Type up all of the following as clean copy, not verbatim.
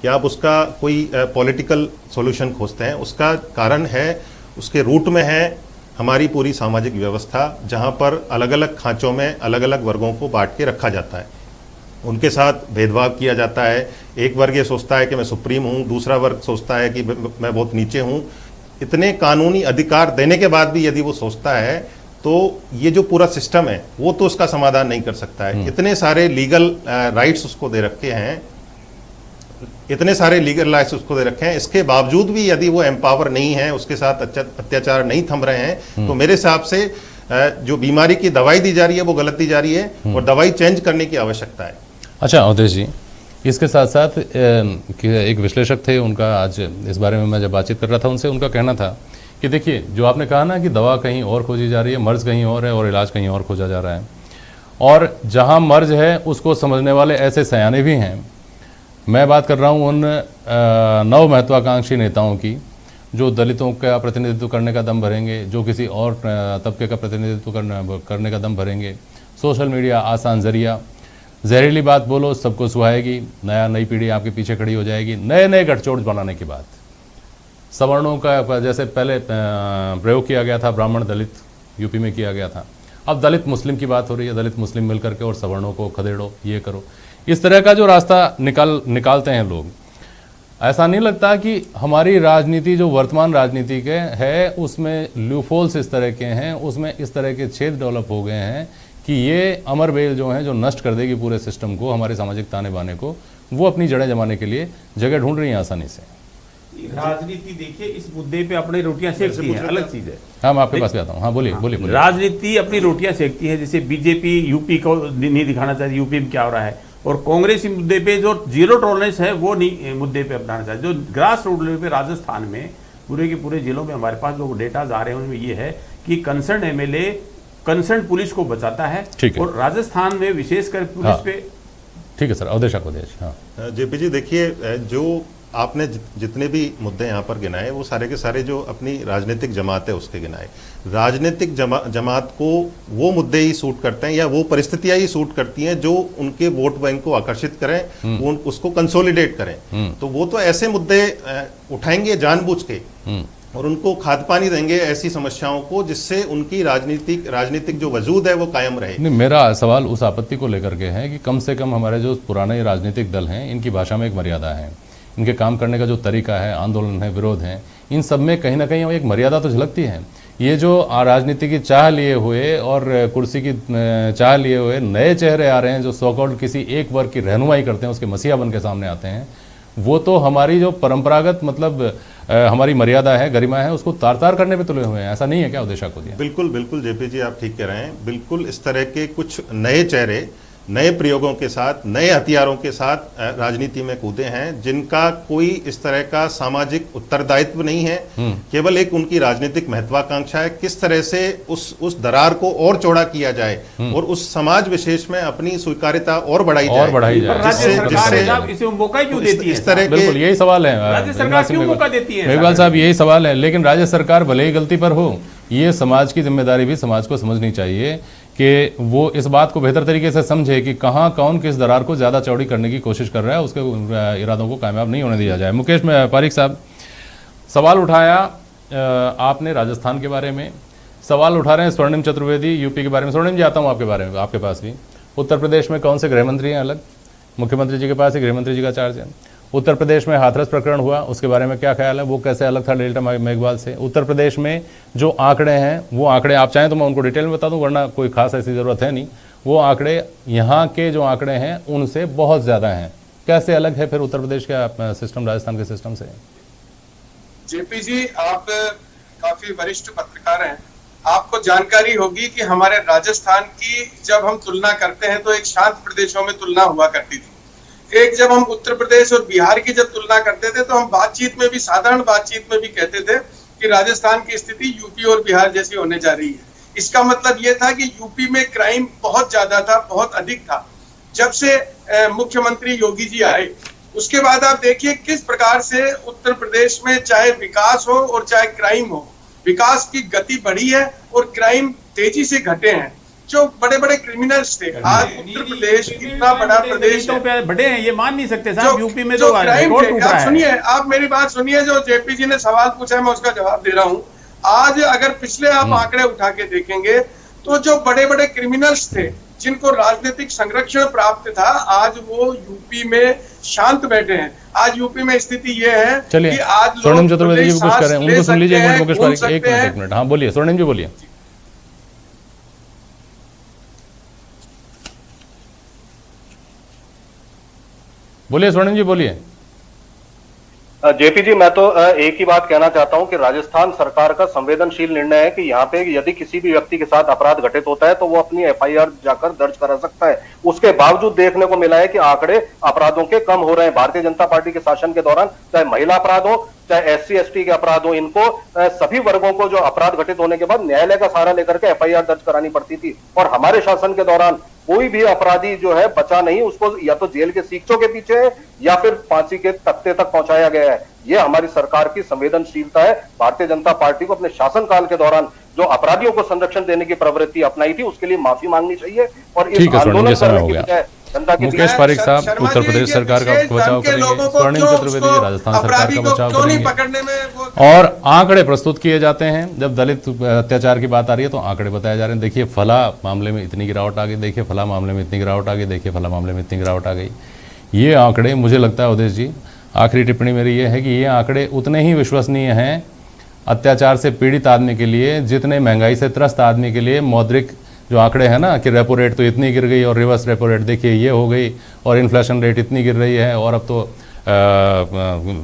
कि आप उसका कोई पॉलिटिकल सॉल्यूशन खोजते हैं। उसका कारण है, उसके रूट में है हमारी पूरी सामाजिक व्यवस्था, जहां पर अलग अलग खांचों में अलग अलग वर्गों को बांट के रखा जाता है, उनके साथ भेदभाव किया जाता है। एक वर्ग ये सोचता है कि मैं सुप्रीम हूं, दूसरा वर्ग सोचता है कि मैं बहुत नीचे हूं। इतने कानूनी अधिकार देने के बाद भी यदि वो सोचता है तो ये जो पूरा सिस्टम है वो तो उसका समाधान नहीं कर सकता है। इतने सारे लीगल राइट्स उसको दे रखे हैं, इतने सारे लीगल राइट्स उसको दे रखे हैं, इसके बावजूद भी यदि वो एम्पावर नहीं है, उसके साथ अत्याचार नहीं थम रहे हैं, तो मेरे हिसाब से जो बीमारी की दवाई दी जा रही है वो गलत दी जा रही है और दवाई चेंज करने की आवश्यकता है। अच्छा अवधेश जी, इसके साथ साथ एक विश्लेषक थे, उनका आज इस बारे में मैं जब बातचीत कर रहा था उनसे, उनका कहना था कि देखिए जो आपने कहा ना कि दवा कहीं और खोजी जा रही है, मर्ज कहीं और है और इलाज कहीं और खोजा जा रहा है, और जहां मर्ज है उसको समझने वाले ऐसे सयाने भी हैं। मैं बात कर रहा हूं उन नव महत्वाकांक्षी नेताओं की जो दलितों का प्रतिनिधित्व करने का दम भरेंगे, जो किसी और तबके का प्रतिनिधित्व करने का दम भरेंगे। सोशल मीडिया आसान जरिया, जहरीली बात बोलो सबको सुहाएगी, नई पीढ़ी आपके पीछे खड़ी हो जाएगी। नए नए गठजोड़ बनाने की बात, सवर्णों का जैसे पहले प्रयोग किया गया था, ब्राह्मण दलित यूपी में किया गया था, अब दलित मुस्लिम की बात हो रही है, दलित मुस्लिम मिलकर के और सवर्णों को खदेड़ो, ये करो। इस तरह का जो रास्ता निकालते हैं लोग, ऐसा नहीं लगता कि हमारी राजनीति जो वर्तमान राजनीति के है उसमें लूफोल्स इस तरह के हैं, उसमें इस तरह के छेद डेवलप हो गए हैं कि ये अमर बेल जो हैं, जो नष्ट कर देगी पूरे सिस्टम को, हमारे सामाजिक ताने बाने को, वो अपनी जड़ें जमाने के लिए जगह ढूंढ रही हैं आसानी से। राजनीति देखिए इस मुद्दे पे अपनी रोटियां सेकती है, अलग चीज है। हाँ, मैं आपके पास भी आता हूँ। हाँ बोलिए बोलिए। राजनीति अपनी रोटियां सेकती है, जैसे बीजेपी यूपी को नहीं दिखाना चाहती यूपी में क्या हो रहा है, और कांग्रेस इस मुद्दे पे जो जीरो टॉलरेंस है वो नहीं मुद्दे पे अपनाना चाहती। जो ग्रास रूट लेवल पे राजस्थान में पूरे के पूरे जिलों में हमारे पास जो डेटा आ रहे हैं उनमें ये है कि कंसर्न एमएलए कंसर्न पुलिस को बचाता है, और राजस्थान में विशेषकर पुलिस पे। ठीक है सर, अवधेश अवधेश। हाँ जेपी जी, देखिए जो आपने जितने भी मुद्दे यहाँ पर गिनाए वो सारे के सारे जो अपनी राजनीतिक जमात है उसके गिनाए। राजनीतिक जमात को वो मुद्दे ही सूट करते हैं या वो परिस्थितियां ही सूट करती हैं जो उनके वोट बैंक को आकर्षित करें, वो उसको कंसोलिडेट करें। तो वो तो ऐसे मुद्दे उठाएंगे जानबूझ के और उनको खाद पानी देंगे ऐसी समस्याओं को जिससे उनकी राजनीतिक जो वजूद है वो कायम रहे। नहीं, मेरा सवाल उस आपत्ति को लेकर के है कि कम से कम हमारे जो पुराने राजनीतिक दल हैं इनकी भाषा में एक मर्यादा है, इनके काम करने का जो तरीका है, आंदोलन है, विरोध है, इन सब में कहीं ना कहीं एक मर्यादा तो झलकती है। ये जो राजनीति की चाह लिए हुए और कुर्सी की चाह लिए हुए नए चेहरे आ रहे हैं जो सो कॉल्ड किसी एक वर्ग की रहनुमाई करते हैं, उसके मसीहा बन के सामने आते हैं, वो तो हमारी जो परंपरागत मतलब हमारी मर्यादा है, गरिमा है, उसको तार तार करने पे तुले हुए हैं। ऐसा नहीं है क्या उद्देश्य को दिया? बिल्कुल बिल्कुल जेपी जी, आप ठीक कह रहे हैं। बिल्कुल इस तरह के कुछ नए चेहरे नए प्रयोगों के साथ, नए हथियारों के साथ राजनीति में कूदे हैं, जिनका कोई इस तरह का सामाजिक उत्तरदायित्व नहीं है, केवल एक उनकी राजनीतिक महत्वाकांक्षा है किस तरह से उस दरार को और चौड़ा किया जाए और उस समाज विशेष में अपनी स्वीकार्यता और बढ़ाई जाए। इसे मौका क्यों देती है? इस तरह के यही सवाल है राज्य सरकार क्यों मौका देती है? मेघवाल साहब, यही सवाल है। लेकिन राज्य सरकार भले ही गलती पर हो, ये समाज की जिम्मेदारी भी समाज को समझनी चाहिए कि वो इस बात को बेहतर तरीके से समझे कि कहाँ कौन किस दरार को ज़्यादा चौड़ी करने की कोशिश कर रहा है, उसके इरादों को कामयाब नहीं होने दिया जाए। मुकेश पारिक साहब, सवाल उठाया आपने राजस्थान के बारे में, सवाल उठा रहे हैं स्वर्णिम चतुर्वेदी यूपी के बारे में। स्वर्णिम जी, आता हूँ आपके बारे में, आपके पास भी। उत्तर प्रदेश में कौन से गृह मंत्री हैं अलग? मुख्यमंत्री जी के पास ही गृह मंत्री जी का चार्ज है। उत्तर प्रदेश में हाथरस प्रकरण हुआ, उसके बारे में क्या ख्याल है? वो कैसे अलग था डेल्टा मेघवाल से? उत्तर प्रदेश में जो आंकड़े हैं, वो आंकड़े आप चाहें तो मैं उनको डिटेल में बता दूं, वरना कोई खास ऐसी ज़रूरत है नहीं। वो आंकड़े यहाँ के जो आंकड़े हैं उनसे बहुत ज़्यादा हैं। कैसे अलग है फिर उत्तर प्रदेश का सिस्टम राजस्थान के सिस्टम से? जेपी जी, आप काफी वरिष्ठ पत्रकार हैं, आपको जानकारी होगी कि हमारे राजस्थान की जब हम तुलना करते हैं तो एक शांत प्रदेशों में तुलना हुआ करती थी। एक जब हम उत्तर प्रदेश और बिहार की जब तुलना करते थे तो हम बातचीत में भी, साधारण बातचीत में भी कहते थे कि राजस्थान की स्थिति यूपी और बिहार जैसी होने जा रही है। इसका मतलब यह था कि यूपी में क्राइम बहुत ज्यादा था, बहुत अधिक था। जब से मुख्यमंत्री योगी जी आए उसके बाद आप देखिए किस प्रकार से उत्तर प्रदेश में चाहे विकास हो और चाहे क्राइम हो, विकास की गति बढ़ी है और क्राइम तेजी से घटे हैं। जो बड़े बड़े क्रिमिनल्स थे, आज उत्तर प्रदेश इतना बड़ा प्रदेश है, बड़े हैं, ये मान नहीं सकते साहब। यूपी में जो तो क्राइम रिकॉर्ड थे, टूट आप रहा है। सुनिए, आप मेरी बात सुनिए, जो जेपी जी ने सवाल पूछा है मैं उसका जवाब दे रहा हूं। आज अगर पिछले आप आंकड़े उठा के देखेंगे तो जो बड़े बड़े क्रिमिनल्स थे जिनको राजनीतिक संरक्षण प्राप्त था, आज वो यूपी में शांत बैठे हैं। आज यूपी में स्थिति ये है कि आज स्वर्णिम चतुर्वेदी जी कुछ कर रहे हैं, उनको सुन लीजिए। एक मिनट मुकेश पारिक, एक मिनट। हाँ बोलिए स्वर्णिम जी, बोलिए। बोलिए स्वर्णिम जी, बोलिए। जेपी जी, मैं तो एक ही बात कहना चाहता हूं कि राजस्थान सरकार का संवेदनशील निर्णय है कि यहाँ पे यदि किसी भी व्यक्ति के साथ अपराध घटित होता है तो वो अपनी एफआईआर जाकर दर्ज करा सकता है। उसके बावजूद देखने को मिला है कि आंकड़े अपराधों के कम हो रहे हैं। भारतीय जनता पार्टी के शासन के दौरान चाहे महिला अपराध हो, चाहे SC/ST के अपराध हो, इनको सभी वर्गों को जो अपराध घटित होने के बाद न्यायालय का सहारा लेकर के एफआईआर दर्ज करानी पड़ती थी। और हमारे शासन के दौरान कोई भी अपराधी जो है बचा नहीं, उसको या तो जेल के सीखचों के पीछे है या फिर फांसी के तख्ते तक पहुंचाया गया है। ये हमारी सरकार की संवेदनशीलता है। भारतीय जनता पार्टी को अपने शासनकाल के दौरान जो अपराधियों को संरक्षण देने की प्रवृत्ति अपनाई थी उसके लिए माफी मांगनी चाहिए और इस आंदोलन करने की बजाय जनता की। मुकेश पारिक साहब उत्तर प्रदेश सरकार का बचाव करेंगे, स्वर्णिम चतुर्वेदी जी राजस्थान सरकार का बचाव करेंगे। और आंकड़े प्रस्तुत किए जाते हैं, जब दलित अत्याचार की बात आ रही है तो आंकड़े बताए जा रहे हैं। देखिए फला मामले में इतनी गिरावट आ गई, देखिए फला मामले में इतनी गिरावट आ गई, देखिए फला मामले में इतनी गिरावट आ गई। ये आंकड़े, मुझे लगता है उदय जी, आखिरी टिप्पणी मेरी ये है कि ये आंकड़े उतने ही विश्वसनीय हैं अत्याचार से पीड़ित आदमी के लिए जितने महंगाई से त्रस्त आदमी के लिए मौद्रिक जो आंकड़े हैं ना, कि रेपो रेट तो इतनी गिर गई और रिवर्स रेपो रेट देखिए ये हो गई और इन्फ्लेशन रेट इतनी गिर रही है और अब तो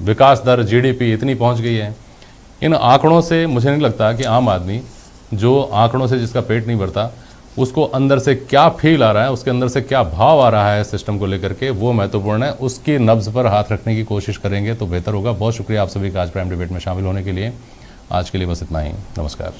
विकास दर GDP इतनी पहुंच गई है। इन आंकड़ों से मुझे नहीं लगता कि आम आदमी, जो आंकड़ों से जिसका पेट नहीं भरता, उसको अंदर से क्या फील आ रहा है, उसके अंदर से क्या भाव आ रहा है सिस्टम को लेकर के, वो महत्वपूर्ण है। उसकी नब्ज पर हाथ रखने की कोशिश करेंगे तो बेहतर होगा। बहुत शुक्रिया आप सभी का आज प्राइम डिबेट में शामिल होने के लिए। आज के लिए बस इतना ही। नमस्कार।